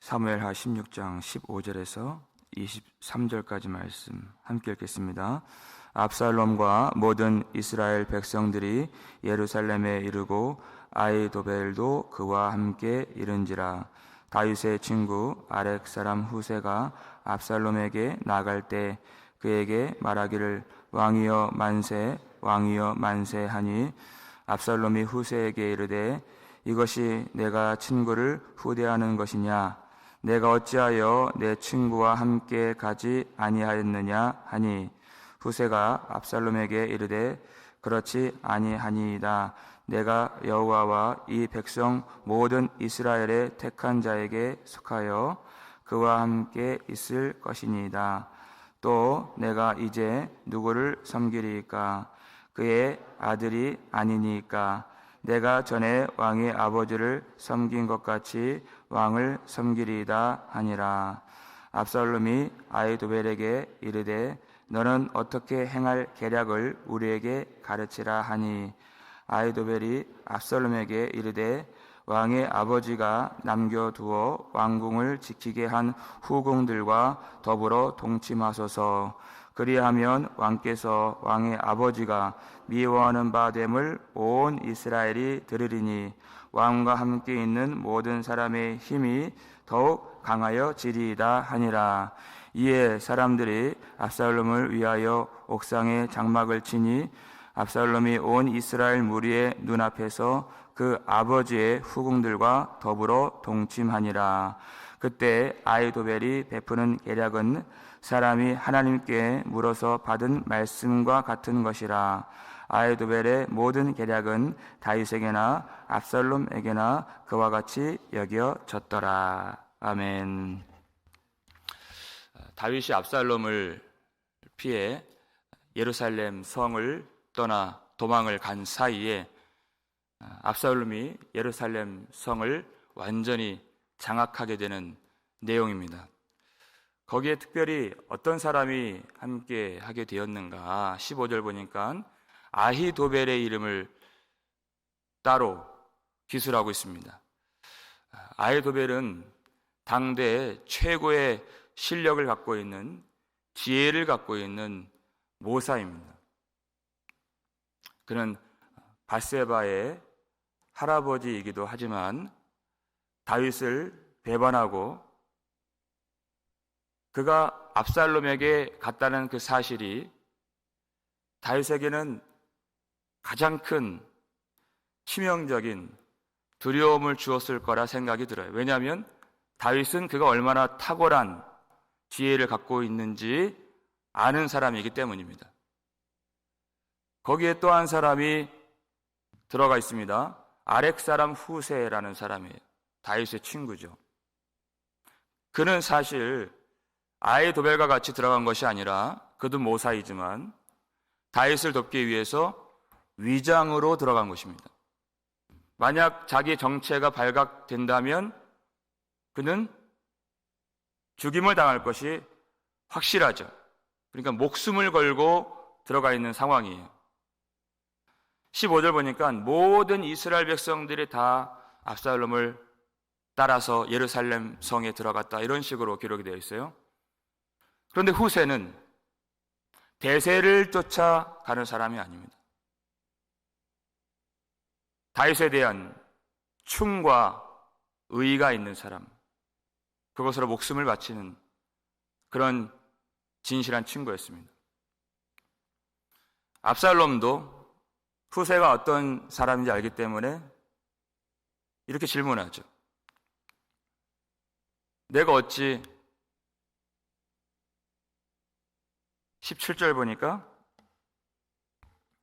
사무엘하 16장 15절에서 23절까지 말씀 함께 읽겠습니다. 압살롬과 모든 이스라엘 백성들이 예루살렘에 이르고 아히도벨도 그와 함께 이른지라. 다윗의 친구 아렉 사람 후세가 압살롬에게 나갈 때 그에게 말하기를 왕이여 만세, 왕이여 만세 하니, 압살롬이 후세에게 이르되 이것이 내가 친구를 후대하는 것이냐? 내가 어찌하여 내 친구와 함께 가지 아니하였느냐 하니, 후세가 압살롬에게 이르되 그렇지 아니하니이다. 내가 여호와와 이 백성 모든 이스라엘의 택한 자에게 속하여 그와 함께 있을 것이니이다. 또 내가 이제 누구를 섬기리이까? 그의 아들이 아니니까 내가 전에 왕의 아버지를 섬긴 것 같이 왕을 섬기리이다 하니라. 압살롬이 아히도벨에게 이르되 너는 어떻게 행할 계략을 우리에게 가르치라 하니, 아히도벨이 압살롬에게 이르되 왕의 아버지가 남겨두어 왕궁을 지키게 한 후궁들과 더불어 동침하소서. 그리하면 왕께서 왕의 아버지가 미워하는 바 됨을 온 이스라엘이 들으리니 왕과 함께 있는 모든 사람의 힘이 더욱 강하여지리이다 하니라. 이에 사람들이 압살롬을 위하여 옥상에 장막을 치니, 압살롬이 온 이스라엘 무리의 눈앞에서 그 아버지의 후궁들과 더불어 동침하니라. 그때 아히도벨이 베푸는 계략은 사람이 하나님께 물어서 받은 말씀과 같은 것이라. 아히도벨의 모든 계략은 다윗에게나 압살롬에게나 그와 같이 여겨졌더라. 아멘. 다윗이 압살롬을 피해 예루살렘 성을 떠나 도망을 간 사이에 압살롬이 예루살렘 성을 완전히 장악하게 되는 내용입니다. 거기에 특별히 어떤 사람이 함께 하게 되었는가? 15절 보니까 아히도벨의 이름을 따로 기술하고 있습니다. 아히도벨은 당대 최고의 실력을 갖고 있는, 지혜를 갖고 있는 모사입니다. 그는 밧세바의 할아버지이기도 하지만 다윗을 배반하고 그가 압살롬에게 갔다는 그 사실이 다윗에게는 가장 큰 치명적인 두려움을 주었을 거라 생각이 들어요. 왜냐하면 다윗은 그가 얼마나 탁월한 지혜를 갖고 있는지 아는 사람이기 때문입니다. 거기에 또 한 사람이 들어가 있습니다. 아렉 사람 후세라는 사람이에요. 다윗의 친구죠. 그는 사실 아히도벨과 같이 들어간 것이 아니라, 그도 모사이지만 다윗을 돕기 위해서 위장으로 들어간 것입니다. 만약 자기 정체가 발각된다면 그는 죽임을 당할 것이 확실하죠. 그러니까 목숨을 걸고 들어가 있는 상황이에요. 15절 보니까 모든 이스라엘 백성들이 다 압살롬을 따라서 예루살렘 성에 들어갔다, 이런 식으로 기록이 되어 있어요. 그런데 후세는 대세를 쫓아가는 사람이 아닙니다. 다윗에 대한 충과 의의가 있는 사람, 그것으로 목숨을 바치는 그런 진실한 친구였습니다. 압살롬도 후세가 어떤 사람인지 알기 때문에 이렇게 질문하죠. 내가 어찌, 17절 보니까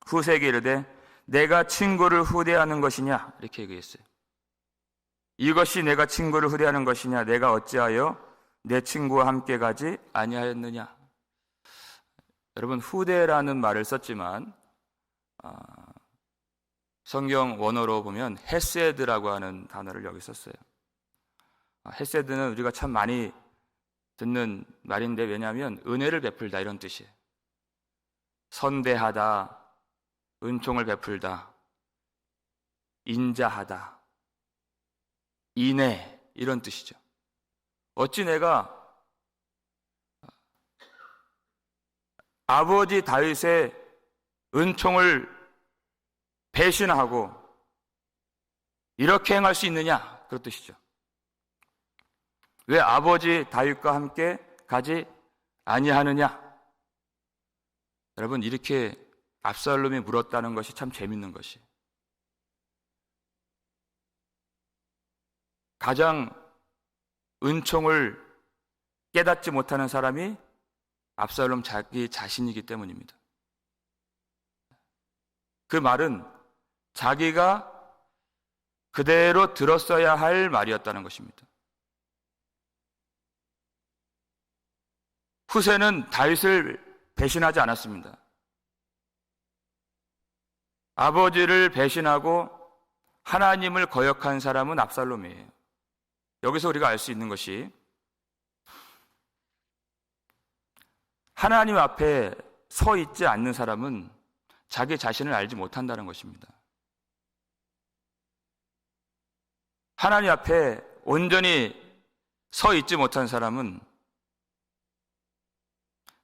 후세에게 이르되 내가 친구를 후대하는 것이냐, 이렇게 얘기했어요. 이것이 내가 친구를 후대하는 것이냐? 내가 어찌하여 내 친구와 함께 가지 아니하였느냐? 여러분, 후대라는 말을 썼지만 성경 원어로 보면 헤세드라고 하는 단어를 여기 썼어요. 헤세드는 우리가 참 많이 듣는 말인데, 왜냐하면 은혜를 베풀다, 이런 뜻이에요. 선대하다, 은총을 베풀다, 인자하다, 인애, 이런 뜻이죠. 어찌 내가 아버지 다윗의 은총을 배신하고 이렇게 행할 수 있느냐? 그런 뜻이죠. 왜 아버지 다윗과 함께 가지 아니하느냐? 여러분, 이렇게 압살롬이 물었다는 것이 참 재밌는 것이, 가장 은총을 깨닫지 못하는 사람이 압살롬 자기 자신이기 때문입니다. 그 말은 자기가 그대로 들었어야 할 말이었다는 것입니다. 후세는 다윗을 배신하지 않았습니다. 아버지를 배신하고 하나님을 거역한 사람은 압살롬이에요. 여기서 우리가 알 수 있는 것이, 하나님 앞에 서 있지 않는 사람은 자기 자신을 알지 못한다는 것입니다. 하나님 앞에 온전히 서 있지 못한 사람은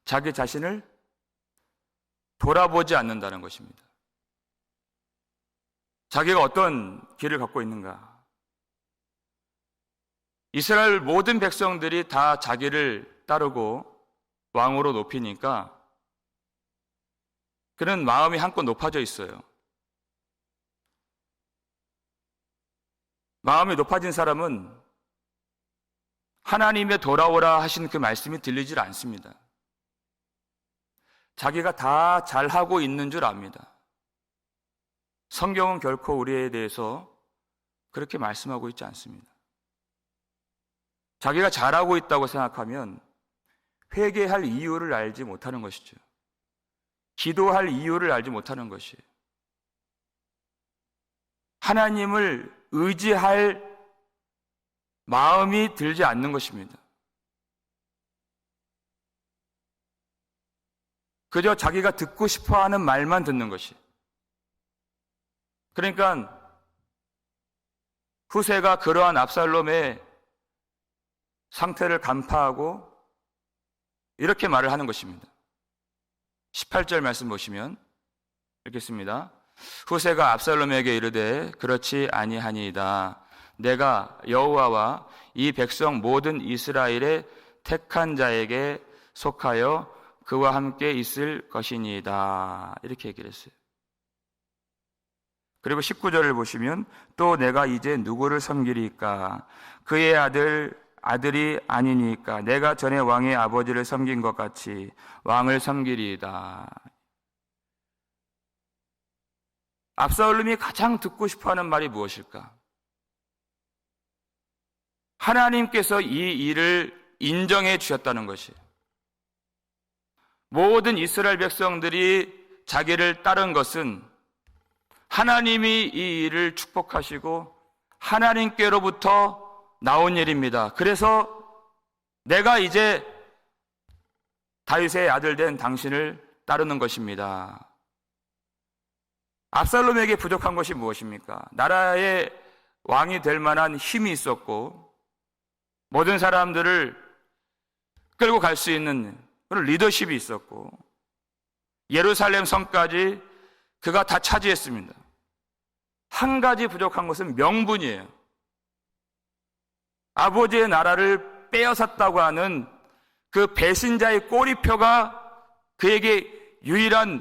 자기 자신을 돌아보지 않는다는 것입니다. 자기가 어떤 길을 갖고 있는가? 이스라엘 모든 백성들이 다 자기를 따르고 왕으로 높이니까 그는 마음이 한껏 높아져 있어요. 마음이 높아진 사람은 하나님의 돌아오라 하신 그 말씀이 들리질 않습니다. 자기가 다 잘하고 있는 줄 압니다. 성경은 결코 우리에 대해서 그렇게 말씀하고 있지 않습니다. 자기가 잘하고 있다고 생각하면 회개할 이유를 알지 못하는 것이죠. 기도할 이유를 알지 못하는 것이에요. 하나님을 의지할 마음이 들지 않는 것입니다. 그저 자기가 듣고 싶어 하는 말만 듣는 것이. 그러니까 후세가 그러한 압살롬의 상태를 간파하고 이렇게 말을 하는 것입니다. 18절 말씀 보시면 읽겠습니다. 후세가 압살롬에게 이르되 그렇지 아니하니이다. 내가 여호와와 이 백성 모든 이스라엘의 택한 자에게 속하여 그와 함께 있을 것이니이다. 이렇게 얘기를 했어요. 그리고 19절을 보시면 또 내가 이제 누구를 섬기리까? 그의 아들이 아니니까 내가 전에 왕의 아버지를 섬긴 것 같이 왕을 섬기리이다. 압살롬이 가장 듣고 싶어하는 말이 무엇일까? 하나님께서 이 일을 인정해 주셨다는 것이, 모든 이스라엘 백성들이 자기를 따른 것은 하나님이 이 일을 축복하시고 하나님께로부터 나온 일입니다. 그래서 내가 이제 다윗의 아들 된 당신을 따르는 것입니다. 압살롬에게 부족한 것이 무엇입니까? 나라의 왕이 될 만한 힘이 있었고 모든 사람들을 끌고 갈 수 있는 그런 리더십이 있었고 예루살렘 성까지 그가 다 차지했습니다. 한 가지 부족한 것은 명분이에요. 아버지의 나라를 빼앗았다고 하는 그 배신자의 꼬리표가 그에게 유일한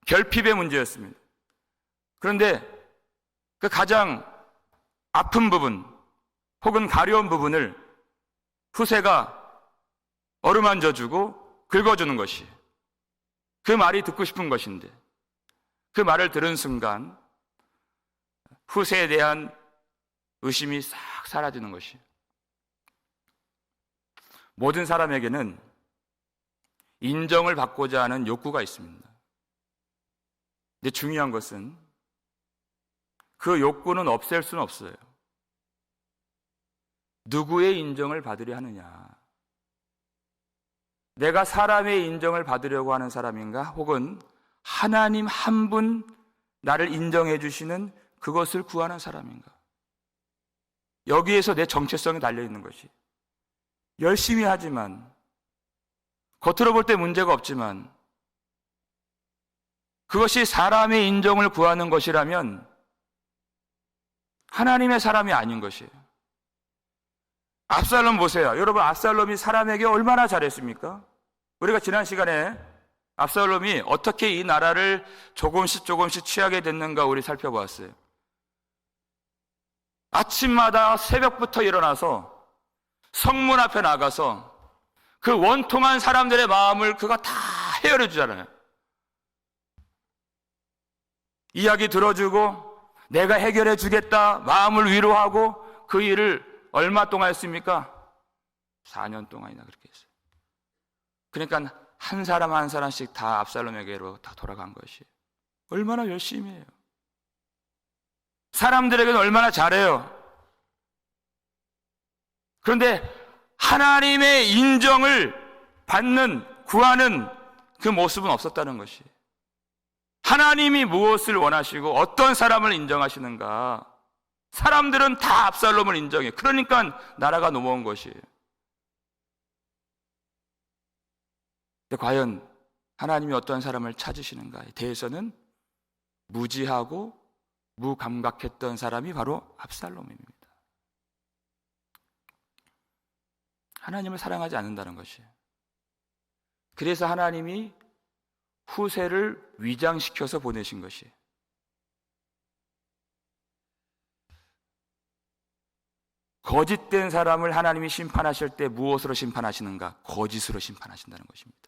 결핍의 문제였습니다. 그런데 그 가장 아픈 부분 혹은 가려운 부분을 후세가 어루만져주고 긁어주는 것이, 그 말이 듣고 싶은 것인데 그 말을 들은 순간 후세에 대한 의심이 싹 사라지는 것이. 모든 사람에게는 인정을 받고자 하는 욕구가 있습니다. 근데 중요한 것은 그 욕구는 없앨 수는 없어요. 누구의 인정을 받으려 하느냐? 내가 사람의 인정을 받으려고 하는 사람인가? 혹은 하나님 한 분 나를 인정해 주시는 그것을 구하는 사람인가? 여기에서 내 정체성이 달려있는 것이. 열심히 하지만, 겉으로 볼 때 문제가 없지만, 그것이 사람의 인정을 구하는 것이라면 하나님의 사람이 아닌 것이에요. 압살롬 보세요. 여러분, 압살롬이 사람에게 얼마나 잘했습니까? 우리가 지난 시간에 압살롬이 어떻게 이 나라를 조금씩 취하게 됐는가 우리 살펴보았어요. 아침마다 새벽부터 일어나서 성문 앞에 나가서 그 원통한 사람들의 마음을 그가 다 헤아려 주잖아요. 이야기 들어주고 내가 해결해 주겠다 마음을 위로하고 그 일을 얼마 동안 했습니까? 4년 동안이나 그렇게 했어요. 그러니까 한 사람 한 사람씩 다 압살롬에게로 다 돌아간 것이 얼마나 열심히 해요. 사람들에게는 얼마나 잘해요. 그런데 하나님의 인정을 받는, 구하는 그 모습은 없었다는 것이. 하나님이 무엇을 원하시고 어떤 사람을 인정하시는가. 사람들은 다 압살롬을 인정해. 그러니까 나라가 넘어온 것이에요. 근데 과연 하나님이 어떤 사람을 찾으시는가에 대해서는 무지하고 무감각했던 사람이 바로 압살롬입니다. 하나님을 사랑하지 않는다는 것이에요. 그래서 하나님이 후세를 위장시켜서 보내신 것이에요. 거짓된 사람을 하나님이 심판하실 때 무엇으로 심판하시는가? 거짓으로 심판하신다는 것입니다.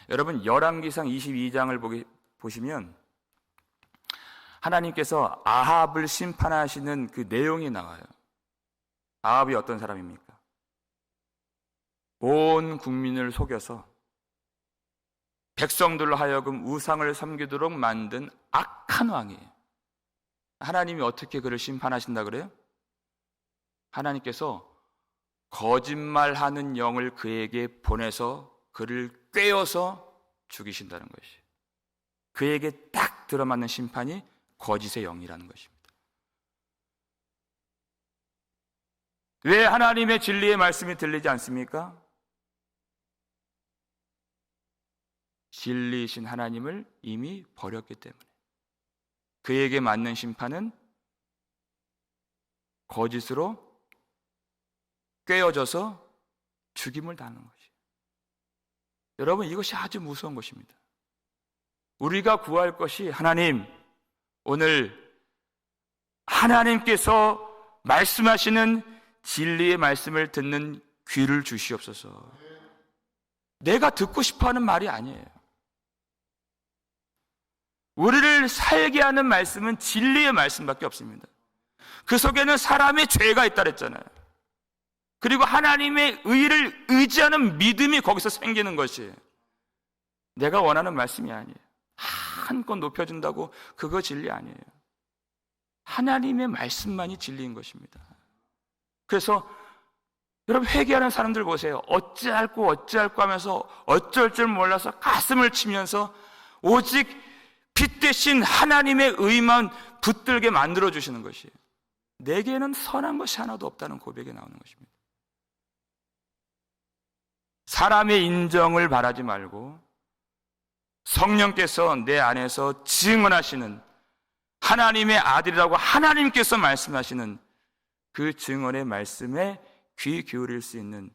여러분, 열왕기상 22장을 보시면 하나님께서 아합을 심판하시는 그 내용이 나와요. 아합이 어떤 사람입니까? 온 국민을 속여서 백성들로 하여금 우상을 섬기도록 만든 악한 왕이에요. 하나님이 어떻게 그를 심판하신다 그래요? 하나님께서 거짓말하는 영을 그에게 보내서 그를 꿰어서 죽이신다는 것이에요. 그에게 딱 들어맞는 심판이 거짓의 영이라는 것입니다. 왜 하나님의 진리의 말씀이 들리지 않습니까? 진리이신 하나님을 이미 버렸기 때문에. 그에게 맞는 심판은 거짓으로 꿰어져서 죽임을 당하는 것이에요. 여러분, 이것이 아주 무서운 것입니다. 우리가 구할 것이 하나님, 오늘 하나님께서 말씀하시는 진리의 말씀을 듣는 귀를 주시옵소서. 내가 듣고 싶어하는 말이 아니에요. 우리를 살게 하는 말씀은 진리의 말씀밖에 없습니다. 그 속에는 사람의 죄가 있다 그랬잖아요. 그리고 하나님의 의를 의지하는 믿음이 거기서 생기는 것이에요. 내가 원하는 말씀이 아니에요. 한껏 높여준다고 그거 진리 아니에요. 하나님의 말씀만이 진리인 것입니다. 그래서 여러분, 회개하는 사람들 보세요. 어찌할꼬 하면서 어쩔 줄 몰라서 가슴을 치면서 오직 빛 대신 하나님의 의만 붙들게 만들어주시는 것이에요. 내게는 선한 것이 하나도 없다는 고백이 나오는 것입니다. 사람의 인정을 바라지 말고 성령께서 내 안에서 증언하시는, 하나님의 아들이라고 하나님께서 말씀하시는 그 증언의 말씀에 귀 기울일 수 있는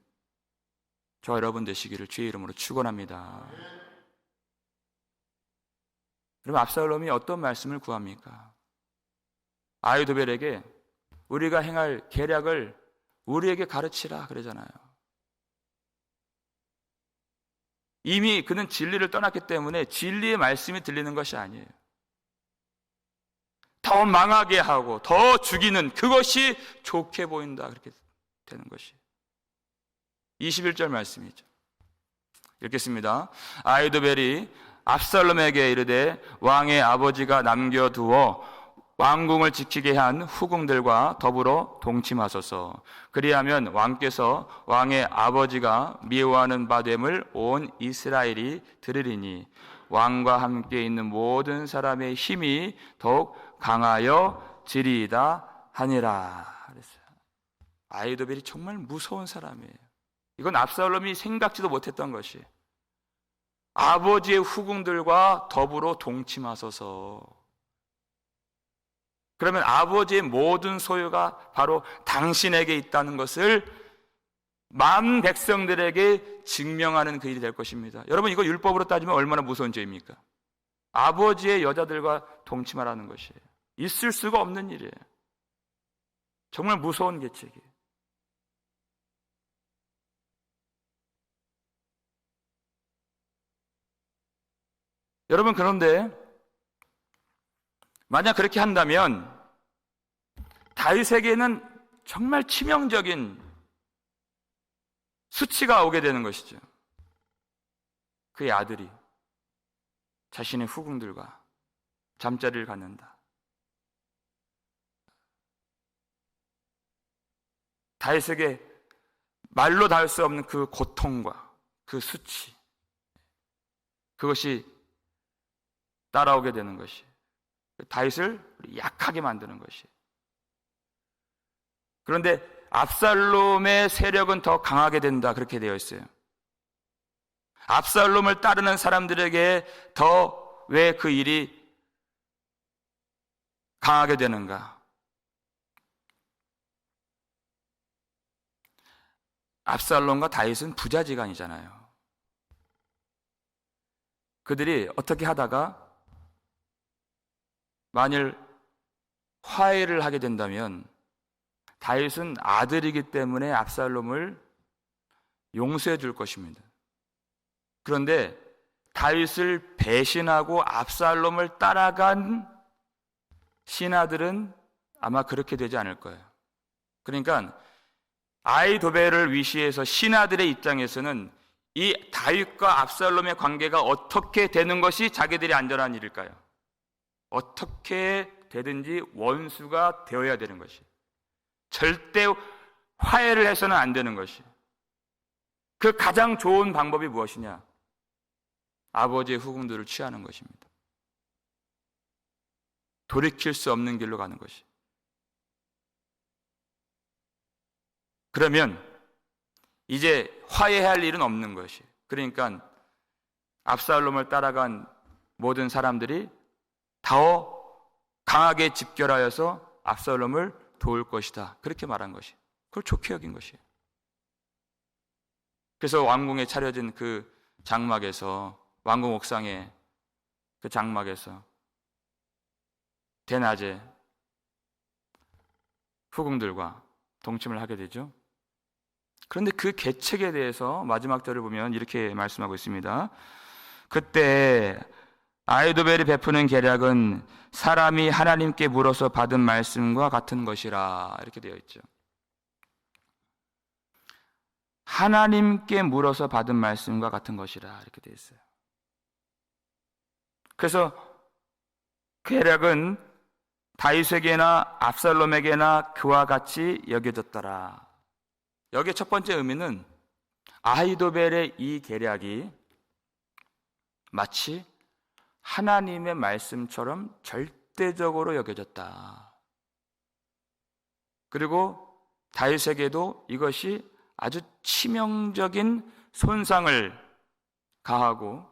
저 여러분 되시기를 주의 이름으로 축원합니다. 그럼 압살롬이 어떤 말씀을 구합니까? 아히도벨에게 우리가 행할 계략을 우리에게 가르치라 그러잖아요. 이미 그는 진리를 떠났기 때문에 진리의 말씀이 들리는 것이 아니에요. 더 망하게 하고 더 죽이는 그것이 좋게 보인다, 그렇게 되는 것이 21절 말씀이죠. 읽겠습니다. 아히도벨이 압살롬에게 이르되 왕의 아버지가 남겨두어 왕궁을 지키게 한 후궁들과 더불어 동침하소서. 그리하면 왕께서 왕의 아버지가 미워하는 바 됨을 온 이스라엘이 들으리니 왕과 함께 있는 모든 사람의 힘이 더욱 강하여 지리이다 하니라. 그랬어요. 아히도벨이 정말 무서운 사람이에요. 이건 압살롬이 생각지도 못했던 것이, 아버지의 후궁들과 더불어 동침하소서. 그러면 아버지의 모든 소유가 바로 당신에게 있다는 것을 만 백성들에게 증명하는 그 일이 될 것입니다. 여러분, 이거 율법으로 따지면 얼마나 무서운 죄입니까? 아버지의 여자들과 동침하라는 것이에요. 있을 수가 없는 일이에요. 정말 무서운 계책이에요. 여러분, 그런데 만약 그렇게 한다면 다윗에게는 정말 치명적인 수치가 오게 되는 것이죠. 그의 아들이 자신의 후궁들과 잠자리를 갖는다. 다윗에게 말로 닿을 수 없는 그 고통과 그 수치, 그것이 따라오게 되는 것이, 다윗을 약하게 만드는 것이. 그런데 압살롬의 세력은 더 강하게 된다, 그렇게 되어 있어요. 압살롬을 따르는 사람들에게 더 왜 그 일이 강하게 되는가? 압살롬과 다윗은 부자지간이잖아요. 그들이 어떻게 하다가 만일 화해를 하게 된다면 다윗은 아들이기 때문에 압살롬을 용서해 줄 것입니다. 그런데 다윗을 배신하고 압살롬을 따라간 신하들은 아마 그렇게 되지 않을 거예요. 그러니까 아히도벨을 위시해서 신하들의 입장에서는 이 다윗과 압살롬의 관계가 어떻게 되는 것이 자기들이 안전한 일일까요? 어떻게 되든지 원수가 되어야 되는 것이, 절대 화해를 해서는 안 되는 것이, 그 가장 좋은 방법이 무엇이냐? 아버지의 후궁들을 취하는 것입니다. 돌이킬 수 없는 길로 가는 것이. 그러면 이제 화해할 일은 없는 것이. 그러니까 압살롬을 따라간 모든 사람들이 더 강하게 집결하여서 압살롬을 도울 것이다, 그렇게 말한 것이. 그걸 좋게 여긴 것이에요. 그래서 왕궁에 차려진 그 장막에서, 왕궁 옥상에 그 장막에서 대낮에 후궁들과 동침을 하게 되죠. 그런데 그 계책에 대해서 마지막 절을 보면 이렇게 말씀하고 있습니다. 그때 아히도벨이 베푸는 계략은 사람이 하나님께 물어서 받은 말씀과 같은 것이라, 이렇게 되어 있죠. 하나님께 물어서 받은 말씀과 같은 것이라, 이렇게 되어 있어요. 그래서 그 계략은 다윗에게나 압살롬에게나 그와 같이 여겨졌더라. 여기에 첫 번째 의미는 아히도벨의 이 계략이 마치 하나님의 말씀처럼 절대적으로 여겨졌다. 그리고 다윗에게도 이것이 아주 치명적인 손상을 가하고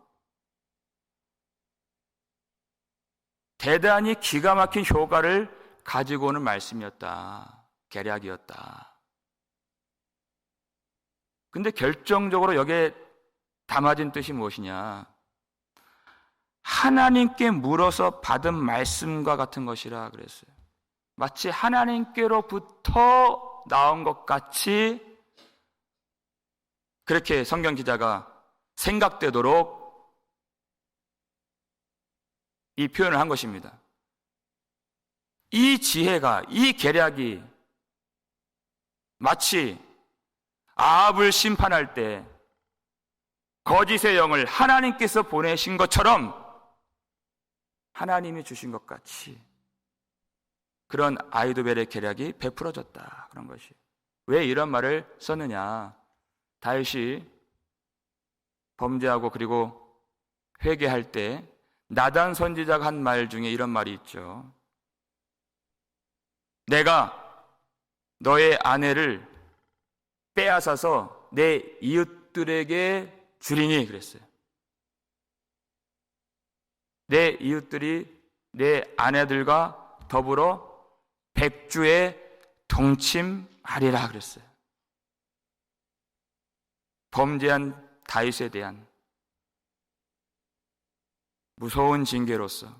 대단히 기가 막힌 효과를 가지고 오는 말씀이었다, 계략이었다. 근데 결정적으로 여기에 담아진 뜻이 무엇이냐? 하나님께 물어서 받은 말씀과 같은 것이라 그랬어요. 마치 하나님께로부터 나온 것 같이 그렇게 성경 기자가 생각되도록 이 표현을 한 것입니다. 이 지혜가, 이 계략이 마치 아합을 심판할 때 거짓의 영을 하나님께서 보내신 것처럼 하나님이 주신 것 같이 그런 아히도벨의 계략이 베풀어졌다, 그런 것이. 왜 이런 말을 썼느냐? 다윗이 범죄하고 그리고 회개할 때 나단 선지자가 한 말 중에 이런 말이 있죠. 내가 너의 아내를 빼앗아서 내 이웃들에게 주리니 그랬어요. 내 이웃들이 내 아내들과 더불어 백주에 동침하리라 그랬어요. 범죄한 다윗에 대한 무서운 징계로서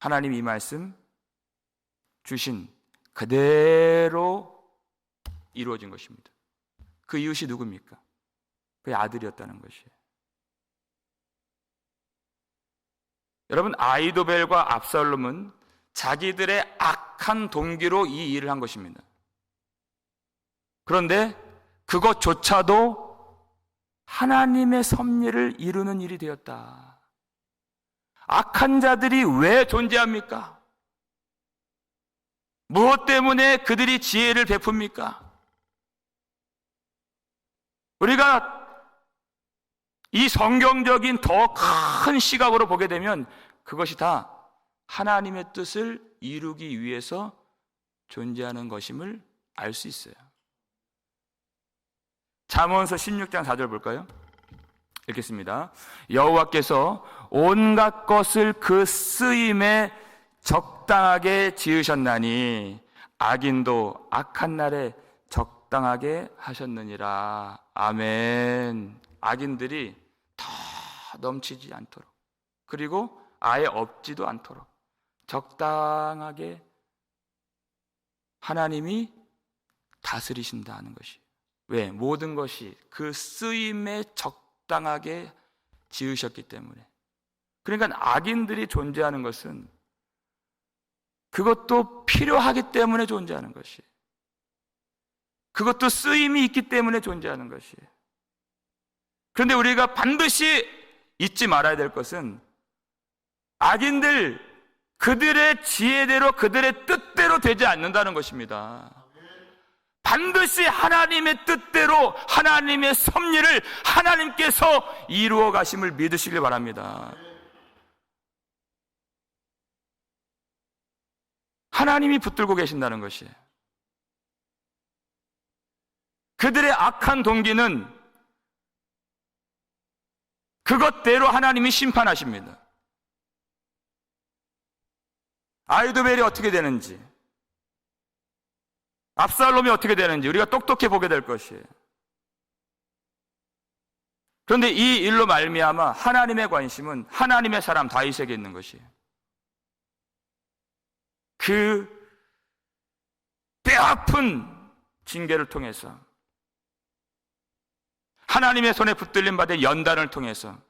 하나님 이 말씀 주신 그대로 이루어진 것입니다. 그 이웃이 누굽니까? 그의 아들이었다는 것이에요. 여러분, 아히도벨과 압살롬은 자기들의 악한 동기로 이 일을 한 것입니다. 그런데 그것조차도 하나님의 섭리를 이루는 일이 되었다. 악한 자들이 왜 존재합니까? 무엇 때문에 그들이 지혜를 베풉니까? 우리가 이 성경적인 더 큰 시각으로 보게 되면 그것이 다 하나님의 뜻을 이루기 위해서 존재하는 것임을 알 수 있어요. 잠언서 16장 4절 볼까요? 읽겠습니다. 여호와께서 온갖 것을 그 쓰임에 적당하게 지으셨나니 악인도 악한 날에 적당하게 하셨느니라. 아멘. 악인들이 더 넘치지 않도록, 그리고 아예 없지도 않도록 적당하게 하나님이 다스리신다는 것이. 왜? 모든 것이 그 쓰임에 적당하게 지으셨기 때문에. 그러니까 악인들이 존재하는 것은 그것도 필요하기 때문에 존재하는 것이, 그것도 쓰임이 있기 때문에 존재하는 것이. 그런데 우리가 반드시 잊지 말아야 될 것은 악인들, 그들의 지혜대로, 그들의 뜻대로 되지 않는다는 것입니다. 반드시 하나님의 뜻대로 하나님의 섭리를 하나님께서 이루어 가심을 믿으시길 바랍니다. 하나님이 붙들고 계신다는 것이에요. 그들의 악한 동기는 그것대로 하나님이 심판하십니다. 아히도벨이 어떻게 되는지, 압살롬이 어떻게 되는지 우리가 똑똑히 보게 될 것이에요. 그런데 이 일로 말미암아 하나님의 관심은 하나님의 사람 다윗에게 있는 것이에요. 그 뼈아픈 징계를 통해서, 하나님의 손에 붙들림 받은 연단을 통해서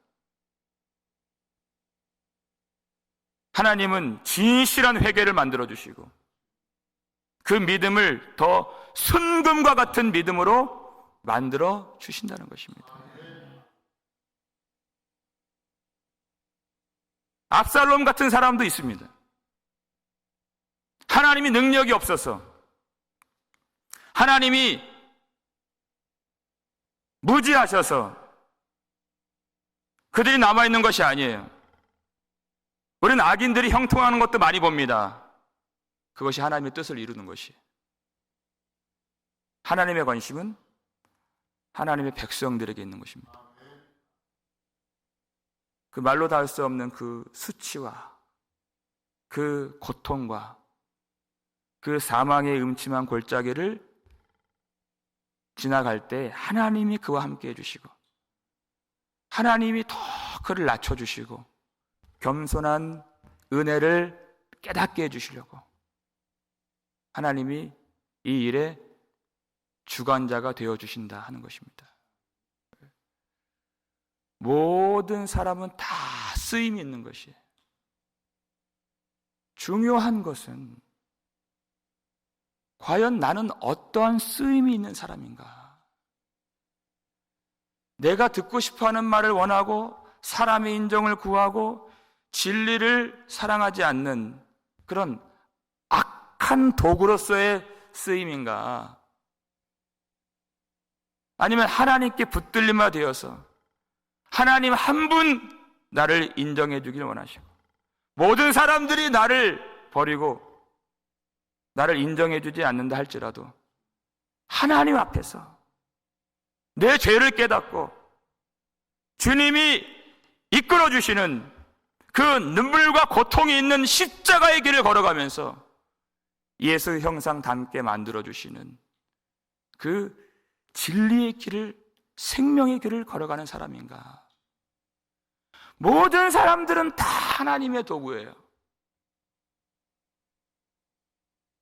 하나님은 진실한 회개를 만들어주시고 그 믿음을 더 순금과 같은 믿음으로 만들어 주신다는 것입니다. 압살롬 같은 사람도 있습니다. 하나님이 능력이 없어서, 하나님이 무지하셔서 그들이 남아있는 것이 아니에요. 우리는 악인들이 형통하는 것도 많이 봅니다. 그것이 하나님의 뜻을 이루는 것이에요. 하나님의 관심은 하나님의 백성들에게 있는 것입니다. 그 말로 다 할 수 없는 그 수치와 그 고통과 그 사망의 음침한 골짜기를 지나갈 때 하나님이 그와 함께 해주시고, 하나님이 더 그를 낮춰주시고 겸손한 은혜를 깨닫게 해주시려고 하나님이 이 일에 주관자가 되어주신다 하는 것입니다. 모든 사람은 다 쓰임이 있는 것이에요. 중요한 것은 과연 나는 어떠한 쓰임이 있는 사람인가? 내가 듣고 싶어하는 말을 원하고 사람의 인정을 구하고 진리를 사랑하지 않는 그런 악한 도구로서의 쓰임인가? 아니면 하나님께 붙들림화 되어서 하나님 한 분 나를 인정해 주길 원하시고 모든 사람들이 나를 버리고 나를 인정해 주지 않는다 할지라도 하나님 앞에서 내 죄를 깨닫고 주님이 이끌어 주시는 그 눈물과 고통이 있는 십자가의 길을 걸어가면서 예수 형상 닮게 만들어 주시는 그 진리의 길을, 생명의 길을 걸어가는 사람인가? 모든 사람들은 다 하나님의 도구예요.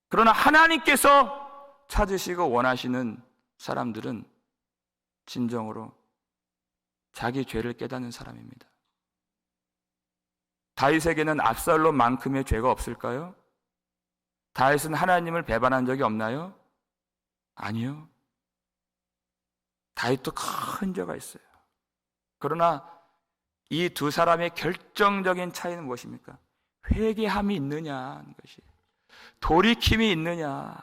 그러나 하나님께서 찾으시고 원하시는 사람들은 진정으로 자기 죄를 깨닫는 사람입니다. 다윗에게는 압살롬만큼의 죄가 없을까요? 다윗은 하나님을 배반한 적이 없나요? 아니요. 다윗도 큰 죄가 있어요. 그러나 이 두 사람의 결정적인 차이는 무엇입니까? 회개함이 있느냐는 것이, 돌이킴이 있느냐,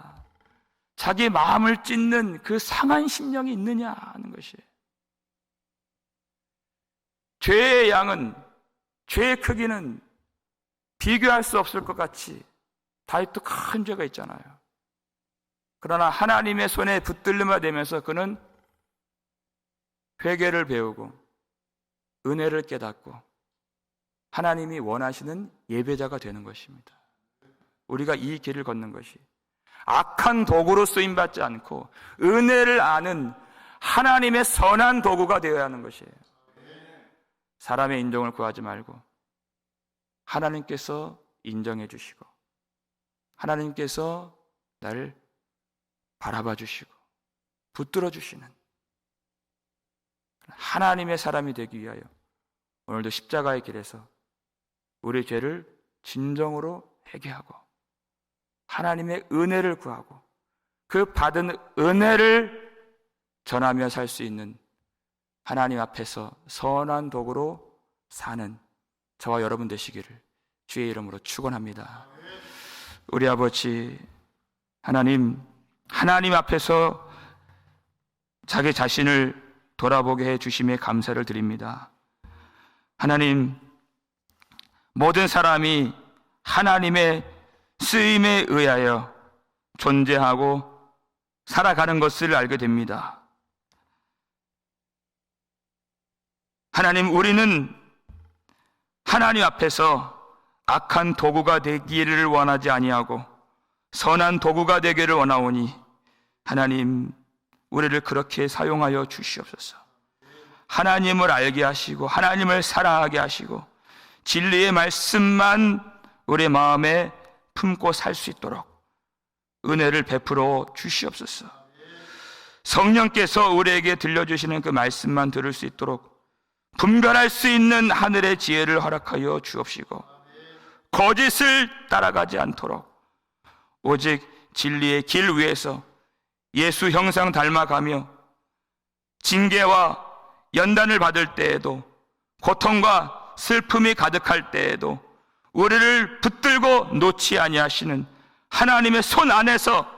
자기 마음을 찢는 그 상한 심령이 있느냐 하는 것이. 죄의 양은, 죄의 크기는 비교할 수 없을 것 같이 다윗도 큰 죄가 있잖아요. 그러나 하나님의 손에 붙들림을 되면서 그는 회개를 배우고 은혜를 깨닫고 하나님이 원하시는 예배자가 되는 것입니다. 우리가 이 길을 걷는 것이 악한 도구로 쓰임받지 않고 은혜를 아는 하나님의 선한 도구가 되어야 하는 것이에요. 사람의 인정을 구하지 말고 하나님께서 인정해 주시고 하나님께서 나를 바라봐 주시고 붙들어 주시는 하나님의 사람이 되기 위하여 오늘도 십자가의 길에서 우리 죄를 진정으로 회개하고 하나님의 은혜를 구하고 그 받은 은혜를 전하며 살 수 있는 하나님 앞에서 선한 도구로 사는 저와 여러분 되시기를 주의 이름으로 축원합니다. 우리 아버지 하나님 앞에서 자기 자신을 돌아보게 해 주심에 감사를 드립니다. 하나님, 모든 사람이 하나님의 쓰임에 의하여 존재하고 살아가는 것을 알게 됩니다. 하나님, 우리는 하나님 앞에서 악한 도구가 되기를 원하지 아니하고 선한 도구가 되기를 원하오니 하나님, 우리를 그렇게 사용하여 주시옵소서. 하나님을 알게 하시고 하나님을 사랑하게 하시고 진리의 말씀만 우리 마음에 품고 살 수 있도록 은혜를 베풀어 주시옵소서. 성령께서 우리에게 들려주시는 그 말씀만 들을 수 있도록 분별할 수 있는 하늘의 지혜를 허락하여 주옵시고 거짓을 따라가지 않도록 오직 진리의 길 위에서 예수 형상 닮아가며 징계와 연단을 받을 때에도 고통과 슬픔이 가득할 때에도 우리를 붙들고 놓지 아니하시는 하나님의 손 안에서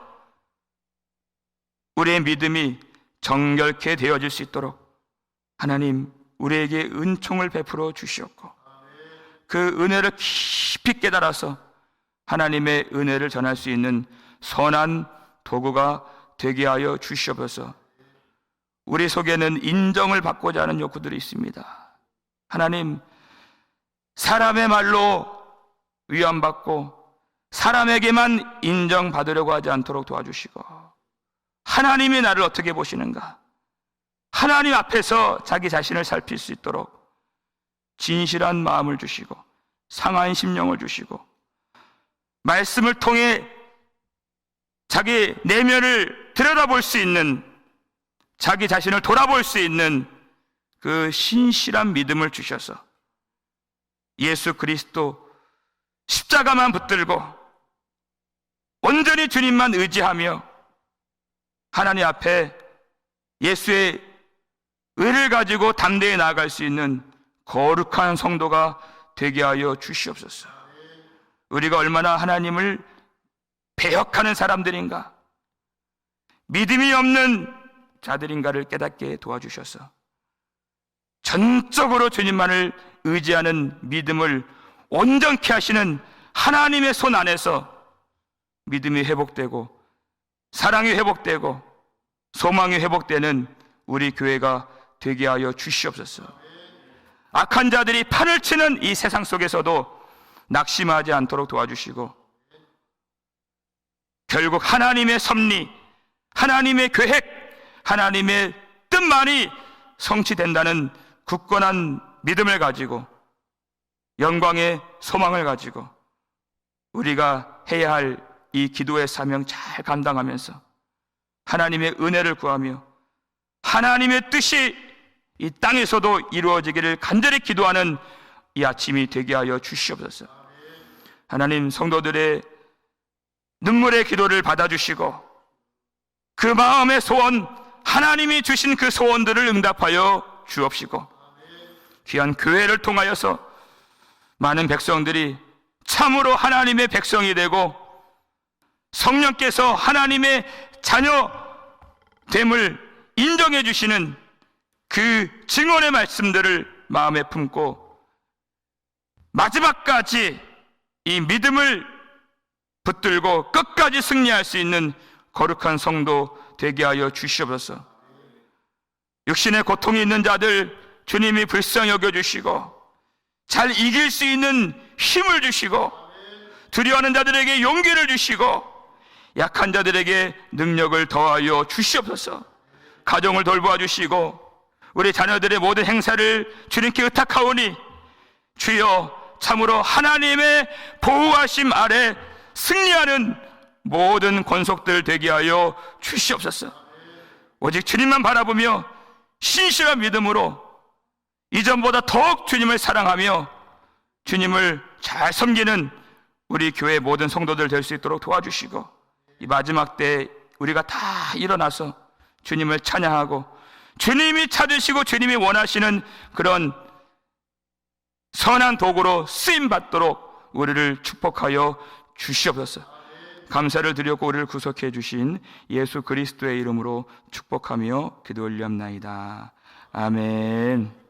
우리의 믿음이 정결케 되어질 수 있도록 하나님 우리에게 은총을 베풀어 주시옵고 그 은혜를 깊이 깨달아서 하나님의 은혜를 전할 수 있는 선한 도구가 되게 하여 주시옵소서. 우리 속에는 인정을 받고자 하는 욕구들이 있습니다. 하나님, 사람의 말로 위안받고 사람에게만 인정받으려고 하지 않도록 도와주시고 하나님이 나를 어떻게 보시는가, 하나님 앞에서 자기 자신을 살필 수 있도록 진실한 마음을 주시고 상한 심령을 주시고 말씀을 통해 자기 내면을 들여다볼 수 있는, 자기 자신을 돌아볼 수 있는 그 신실한 믿음을 주셔서 예수 그리스도 십자가만 붙들고 온전히 주님만 의지하며 하나님 앞에 예수의 의를 가지고 담대히 나아갈 수 있는 거룩한 성도가 되게 하여 주시옵소서. 우리가 얼마나 하나님을 배역하는 사람들인가, 믿음이 없는 자들인가를 깨닫게 도와주셔서 전적으로 주님만을 의지하는 믿음을 온전케 하시는 하나님의 손 안에서 믿음이 회복되고 사랑이 회복되고 소망이 회복되는 우리 교회가 되게 하여 주시옵소서. 악한 자들이 판을 치는 이 세상 속에서도 낙심하지 않도록 도와주시고, 결국 하나님의 섭리, 하나님의 계획, 하나님의 뜻만이 성취된다는 굳건한 믿음을 가지고, 영광의 소망을 가지고 우리가 해야 할 이 기도의 사명 잘 감당하면서 하나님의 은혜를 구하며 하나님의 뜻이 이 땅에서도 이루어지기를 간절히 기도하는 이 아침이 되게 하여 주시옵소서. 하나님, 성도들의 눈물의 기도를 받아주시고 그 마음의 소원, 하나님이 주신 그 소원들을 응답하여 주옵시고, 귀한 교회를 통하여서 많은 백성들이 참으로 하나님의 백성이 되고 성령께서 하나님의 자녀됨을 인정해 주시는 그 증언의 말씀들을 마음에 품고 마지막까지 이 믿음을 붙들고 끝까지 승리할 수 있는 거룩한 성도 되게 하여 주시옵소서. 육신의 고통이 있는 자들 주님이 불쌍히 여겨주시고 잘 이길 수 있는 힘을 주시고, 두려워하는 자들에게 용기를 주시고, 약한 자들에게 능력을 더하여 주시옵소서. 가정을 돌보아 주시고 우리 자녀들의 모든 행사를 주님께 의탁하오니 주여, 참으로 하나님의 보호하심 아래 승리하는 모든 권속들 되게 하여 주시옵소서. 오직 주님만 바라보며 신실한 믿음으로 이전보다 더욱 주님을 사랑하며 주님을 잘 섬기는 우리 교회 모든 성도들 될 수 있도록 도와주시고, 이 마지막 때 우리가 다 일어나서 주님을 찬양하고 주님이 찾으시고 주님이 원하시는 그런 선한 도구로 쓰임받도록 우리를 축복하여 주시옵소서. 감사를 드렸고 우리를 구속해 주신 예수 그리스도의 이름으로 축복하며 기도 올리옵나이다. 아멘.